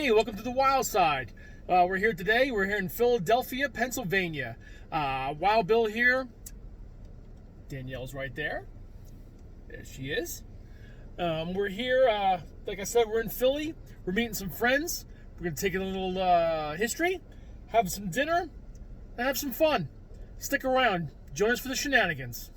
Hey, welcome to the Wyles Syde. We're here today. We're here in Philadelphia, Pennsylvania. Wild Bill here. Danielle's right there. There she is. We're here, like I said, we're in Philly. We're meeting some friends. We're going to take a little history, have some dinner, and have some fun. Stick around. Join us for the shenanigans.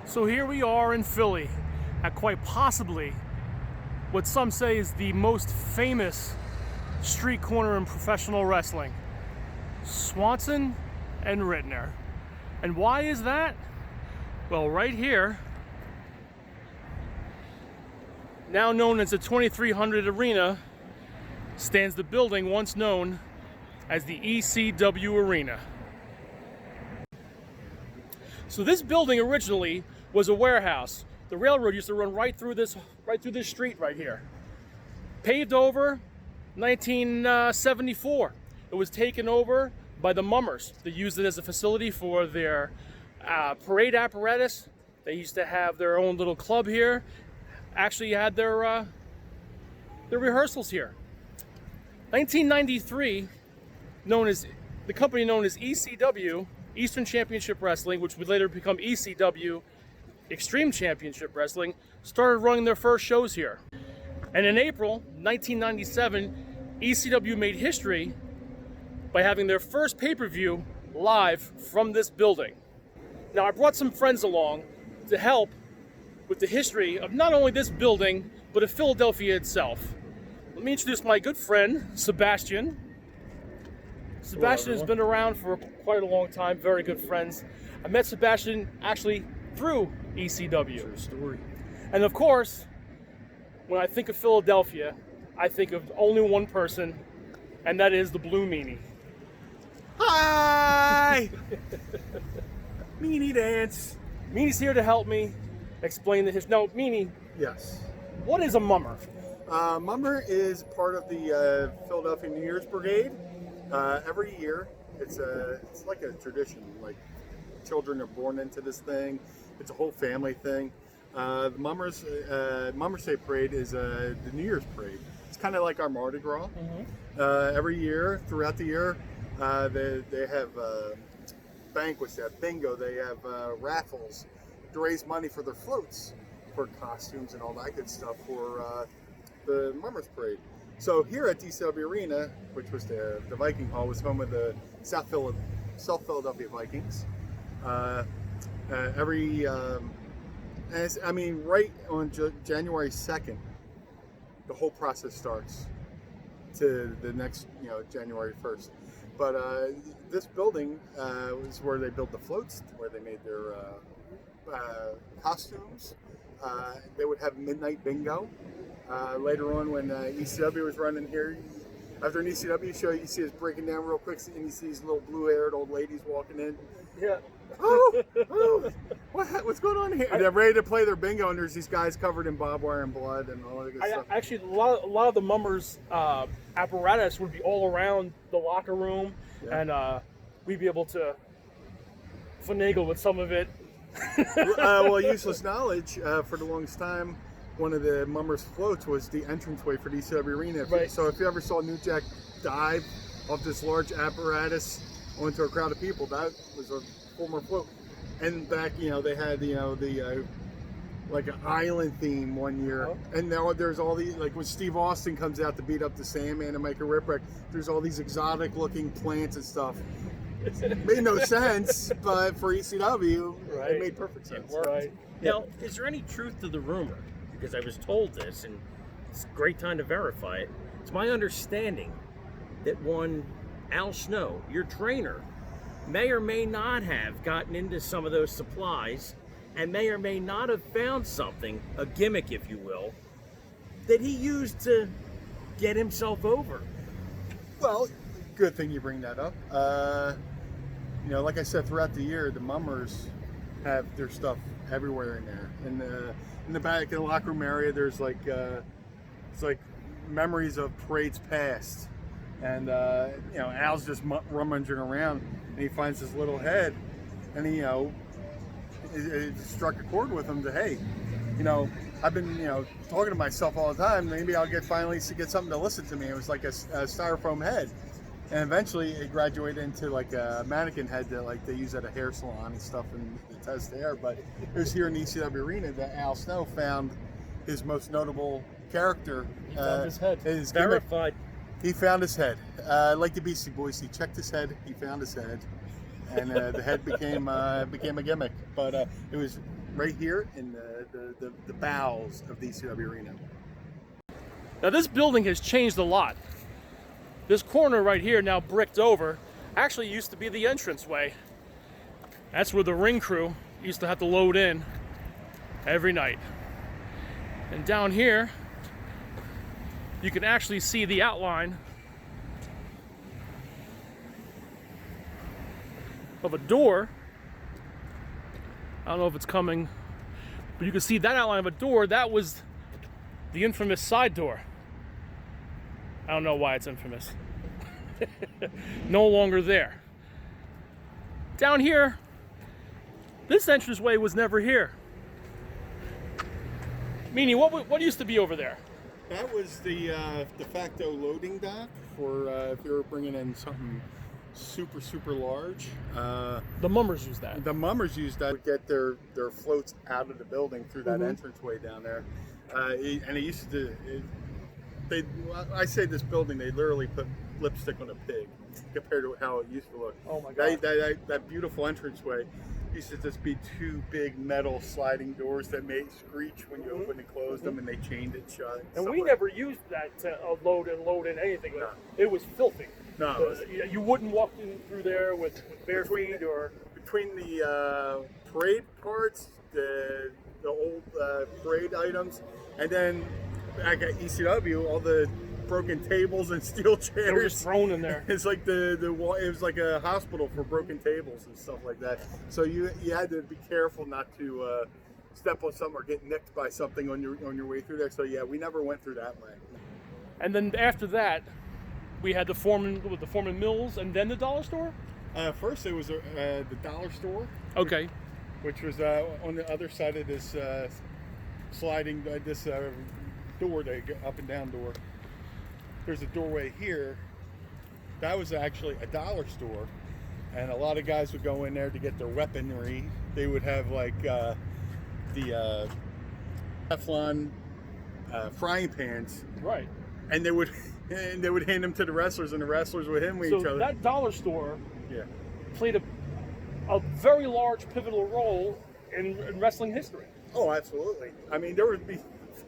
So here we are in Philly at quite possibly what some say is the most famous street corner in professional wrestling, Swanson and Rittner. And why is that? Well, right here, now known as the 2300 Arena, stands the building once known as the ECW Arena. So this building originally was a warehouse. The railroad used to run right through this street right here. Paved over 1974. It was taken over by the Mummers. They used it as a facility for their parade apparatus. They used to have their own little club here. Actually had their rehearsals here. 1993, the company known as ECW, Eastern Championship Wrestling, which would later become ECW, Extreme Championship Wrestling, started running their first shows here. And in April 1997, ECW made history by having their first pay-per-view live from this building. Now, I brought some friends along to help with the history of not only this building, but of Philadelphia itself. Let me introduce my good friend, Sebastian. Sebastian has been around for quite a long time, very good friends. I met Sebastian actually through ECW. True story. And of course, when I think of Philadelphia, I think of only one person, and that is the Blue Meanie. Hi! Meanie dance. Meanie's here to help me explain the history. Now, Meanie, Yes. what is a mummer? Mummer is part of the Philadelphia New Year's Brigade. Every year, it's like a tradition. Like, children are born into this thing. It's a whole family thing. The Mummers Day Parade is the New Year's parade. It's kind of like our Mardi Gras. Mm-hmm. Every year, throughout the year, they have banquets, they have bingo, they have raffles to raise money for their floats, for costumes and all that good stuff for the Mummers Parade. So here at DCW Arena, which was the Viking Hall, was home of the South Philadelphia Vikings. Right on January 2nd, the whole process starts to the next, January 1st. But this building was where they built the floats, where they made their costumes. They would have midnight bingo. Later on, when ECW was running here, after an ECW show, you see us breaking down real quick, and you see these little blue-haired old ladies walking in. Yeah. Oh, what's going on here? And they're ready to play their bingo, and there's these guys covered in barbed wire and blood and all that good stuff. Actually, a lot of the Mummers apparatus would be all around the locker room, and we'd be able to finagle with some of it. Useless knowledge. For the longest time, one of the Mummers floats was the entranceway for the ECW Arena. Right. So if you ever saw New Jack dive off this large apparatus onto a crowd of people, that was a former float. And back, they had, like an island theme one year. Oh. And now there's all these, like when Steve Austin comes out to beat up the Sandman and make a ripwreck, there's all these exotic looking plants and stuff. It made no sense, but for ECW, right, it made perfect sense. Right. Now, is there any truth to the rumor? Because I was told this, and it's a great time to verify it. It's my understanding that one Al Snow, your trainer, may or may not have gotten into some of those supplies and may or may not have found something, a gimmick if you will, that he used to get himself over. Well, good thing you bring that up. You know, like I said, throughout the year, the mummers have their stuff everywhere in there. In the back, in the locker room area, there's like it's like memories of parades past, and you know, Al's just rummaging around, and he finds this little head, and he, you know, it struck a chord with him to, hey, you know, I've been, you know, talking to myself all the time. Maybe I'll finally get something to listen to me. It was like a styrofoam head, and eventually it graduated into like a mannequin head that like they use at a hair salon and stuff, and the test there. But it was here in the ECW Arena that Al Snow found his most notable character. He found his head. His Verified. He found his head. Like the Beastie Boys, he checked his head. He found his head, and the head became a gimmick. But it was right here in the bowels of the ECW Arena. Now this building has changed a lot. This corner right here, now bricked over, actually used to be the entranceway. That's where the ring crew used to have to load in every night. And down here, you can actually see the outline of a door. I don't know if it's coming, but you can see that outline of a door. That was the infamous side door. I don't know why it's infamous. No longer there. Down here, this entranceway was never here. Meanie, what used to be over there? That was the de facto loading dock for if you were bringing in something super large. The mummers used that. The mummers used that to get their floats out of the building through that entranceway down there. And it used to, I say this building, they literally put lipstick on a pig compared to how it used to look. Oh my God. That beautiful entranceway used to just be two big metal sliding doors that made screech when you opened and closed them, and they chained it shut. And we never used that to load in anything. No. It was filthy. No. You wouldn't walk through there with bare feet or... Between the parade parts, the old parade items, and then back at ECW, all the broken tables and steel chairs. They were just thrown in there. It's like it was like a hospital for broken tables and stuff like that. So you had to be careful not to step on something or get nicked by something on your way through there. So yeah, we never went through that way. And then after that, we had the Foreman Mills, and then the dollar store. First, it was the dollar store. Okay. Which was on the other side of this sliding this door, the up and down door. There's a doorway here. That was actually a dollar store, and a lot of guys would go in there to get their weaponry. They would have like the Teflon frying pans, Right. and they would hand them to the wrestlers, and the wrestlers would hit with each So other. that dollar store Yeah. played a very large pivotal role in wrestling history. Oh, absolutely. I mean, there would be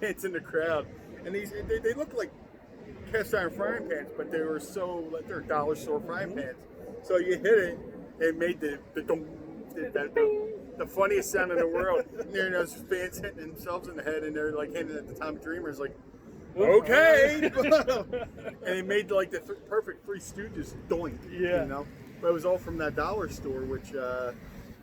fans in the crowd, and they looked like cast iron frying pans, but they were so like they're dollar store frying pans. So you hit it, it made the funniest sound in the world. And there those fans hitting themselves in the head, and they're like hitting at the Tommy Dreamers, like, okay, and it made like the perfect Three Stooges doink. Yeah. You know, but it was all from that dollar store, which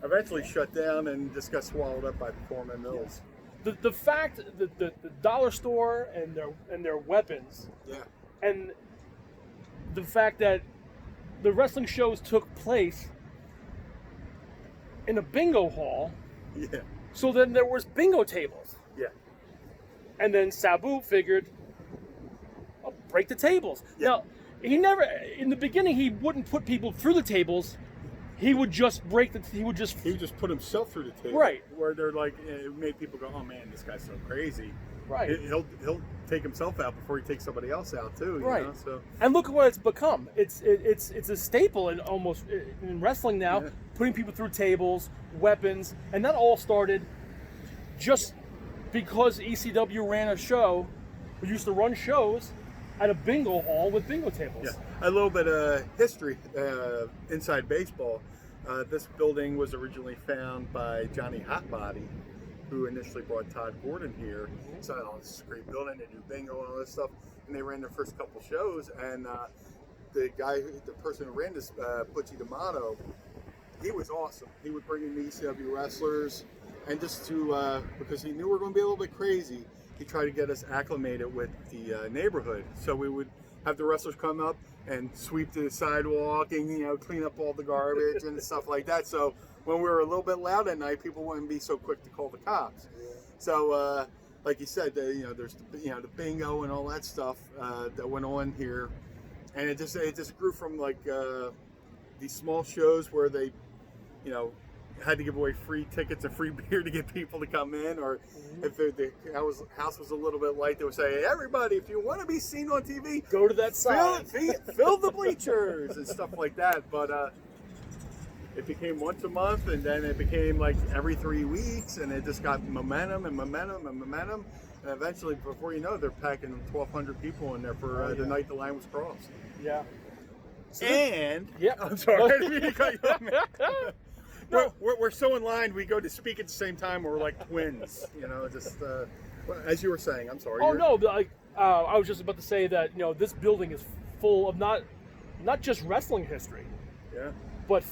eventually shut down and just got swallowed up by the Foreman Mills. The fact that the dollar store and their weapons, Yeah. and the fact that the wrestling shows took place in a bingo hall, Yeah. so then there was bingo tables, Yeah. and then Sabu figured, I'll break the tables. Yeah. Now, he never, in the beginning, he wouldn't put people through the tables. He would just he would just put himself through the table. Right. Where they're like, it made people go, oh man, this guy's so crazy. Right. He'll take himself out before he takes somebody else out too. You Right. know? So And look at what it's become. It's a staple in almost in wrestling now, Yeah. putting people through tables, weapons, and that all started just because ECW ran a show. We used to run shows at a bingo hall with bingo tables. yeah, a little bit of history inside baseball. This building was originally found by Johnny Hotbody, who initially brought Todd Gordon here. So, oh, this is a great building. They do bingo and all this stuff. And they ran their first couple shows. And the person who ran this, Butchie D'Amato, he was awesome. He would bring in the ECW wrestlers, and just to because he knew we were going to be a little bit crazy, he tried to get us acclimated with the neighborhood. So we would have the wrestlers come up and sweep the sidewalk and, you know, clean up all the garbage and stuff like that. So when we were a little bit loud at night, people wouldn't be so quick to call the cops. So like you said, you know, there's the bingo and all that stuff that went on here, and it just grew from like these small shows where they, you know, had to give away free tickets and free beer to get people to come in, or if the house was a little bit light, they would say, hey, everybody, if you want to be seen on TV, Go to that side. fill the bleachers and stuff like that. But it became once a month, and then it became like every 3 weeks, and it just got momentum and momentum and momentum, and eventually, before you know it, they're packing 1,200 people in there for the night the line was crossed. Yeah. And yeah, I'm sorry, I didn't mean to cut you off, man. No, we're so in line. We go to speak at the same time. We're like twins, you know. Just as you were saying, I'm sorry. Oh no, like I was just about to say that, you know, this building is full of not just wrestling history, Yeah. but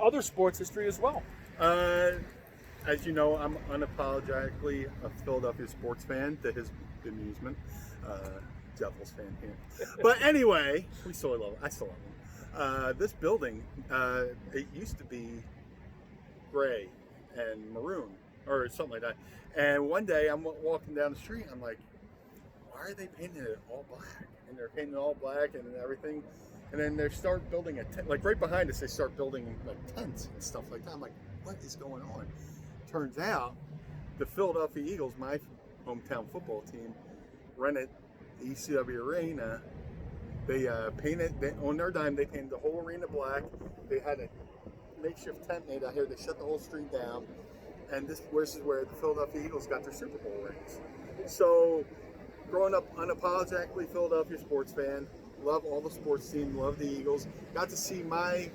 other sports history as well. As you know, I'm unapologetically a Philadelphia sports fan, to his amusement. Devils fan here. But anyway, we still love it. I still love him. This building, it used to be gray and maroon or something like that. And one day I'm walking down the street and I'm like, why are they painting it all black? And they're painting it all black and everything. And then they start building like right behind us, they start building like tents and stuff like that. I'm like, what is going on? Turns out the Philadelphia Eagles, my hometown football team, rented the ECW Arena. They painted, on their dime, they painted the whole arena black. They had a makeshift tent made out here. They shut the whole street down. And this is where the Philadelphia Eagles got their Super Bowl rings. So, growing up unapologetically Philadelphia sports fan, love all the sports teams, love the Eagles. Got to see my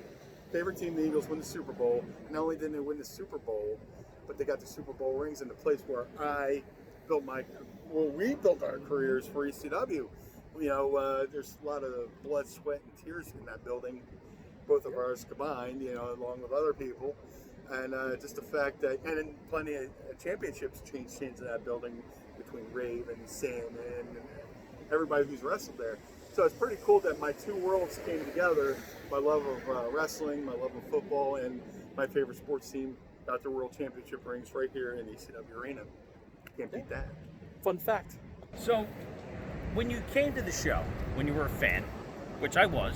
favorite team, the Eagles, win the Super Bowl. Not only did they win the Super Bowl, but they got the Super Bowl rings in the place where we built our careers for ECW. You know, there's a lot of blood, sweat, and tears in that building, both of ours combined, you know, along with other people. And just the fact that, and then plenty of championships changed hands in that building between Rave and Sam and everybody who's wrestled there. So it's pretty cool that my two worlds came together. My love of wrestling, my love of football, and my favorite sports team got their world championship rings right here in ECW Arena. Can't beat that. Fun fact. So, when you came to the show, when you were a fan, which I was,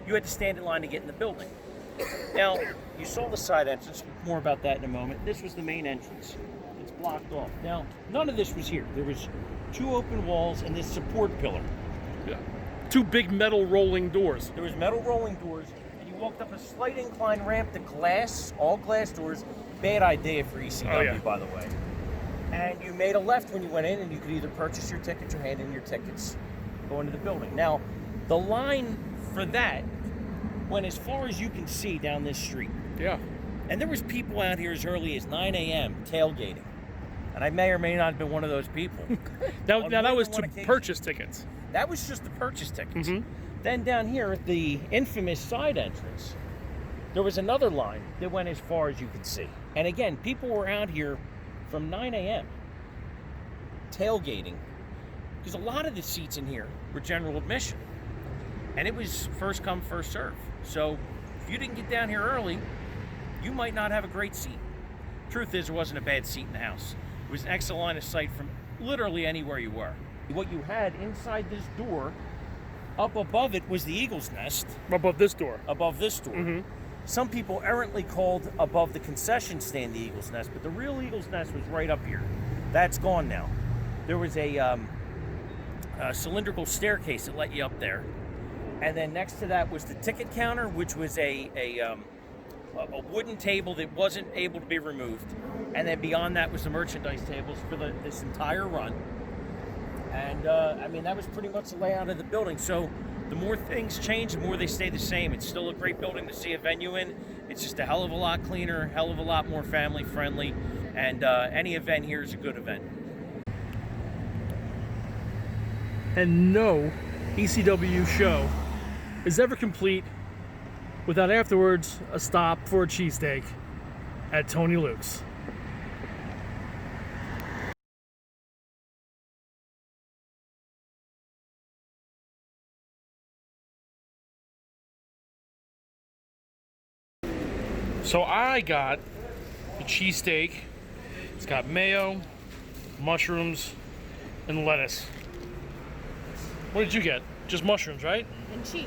you had to stand in line to get in the building. Now, you saw the side entrance. More about that in a moment. This was the main entrance. It's blocked off. Now, none of this was here. There was 2 open walls and this support pillar. Yeah. 2 big metal rolling doors. There was metal rolling doors, and you walked up a slight incline ramp to glass, all glass doors. Bad idea for ECW, by the way. And you made a left when you went in, and you could either purchase your tickets or hand in your tickets, go into the building. Now, the line for that went as far as you can see down this street. Yeah. And there was people out here as early as 9 a.m. tailgating. And I may or may not have been one of those people. Now that was to purchase tickets. That was just the purchase tickets. Mm-hmm. Then down here at the infamous side entrance, there was another line that went as far as you could see. And again, people were out here from 9 a.m. tailgating, because a lot of the seats in here were general admission. And it was first come, first serve. So if you didn't get down here early, you might not have a great seat. Truth is, there wasn't a bad seat in the house. It was an excellent line of sight from literally anywhere you were. What you had inside this door, up above it was the Eagle's Nest. Above this door. Above this door. Mm-hmm. Some people errantly called above the concession stand the Eagle's Nest, but the real Eagle's Nest was right up here. That's gone now. There was a cylindrical staircase that let you up there. And then next to that was the ticket counter, which was a wooden table that wasn't able to be removed. And then beyond that was the merchandise tables for this entire run. And, I mean, that was pretty much the layout of the building. So the more things change, the more they stay the same. It's still a great building to see a venue in. It's just a hell of a lot cleaner, hell of a lot more family-friendly. And any event here is a good event. And no ECW show is ever complete without afterwards a stop for a cheesesteak at Tony Luke's. So I got the cheesesteak. It's got mayo, mushrooms, and lettuce. What did you get? Just mushrooms, right? And cheese.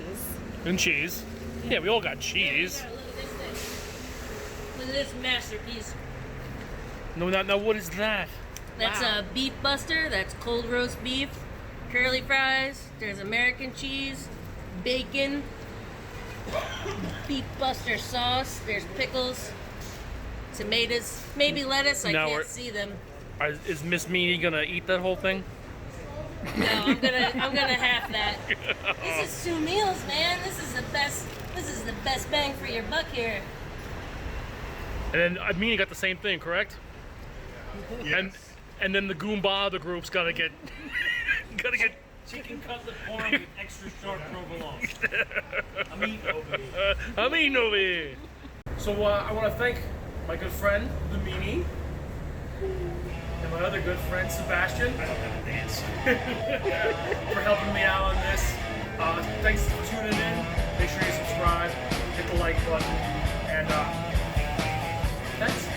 And cheese. Yeah, we all got cheese. Look at this thing. Look at this masterpiece. No, now what is that? That's Wow. a beef buster. That's cold roast beef, curly fries. There's American cheese, bacon, beef buster sauce. There's pickles, tomatoes, maybe lettuce. I Now can't we're- see them. Is Miss Meanie gonna eat that whole thing? No, I'm gonna half that. This is 2 meals, man. This is the best. This is the best bang for your buck here. And then Meanie got the same thing, correct? And then the Goomba, the group's gotta get Chicken cutlet parm with extra sharp provolone. I'm eating over here. So I want to thank my good friend, the Meanie, and my other good friend, Sebastian. I don't have a dance. For helping me out on this. Thanks for tuning in. Make sure you subscribe, hit the like button, and thanks.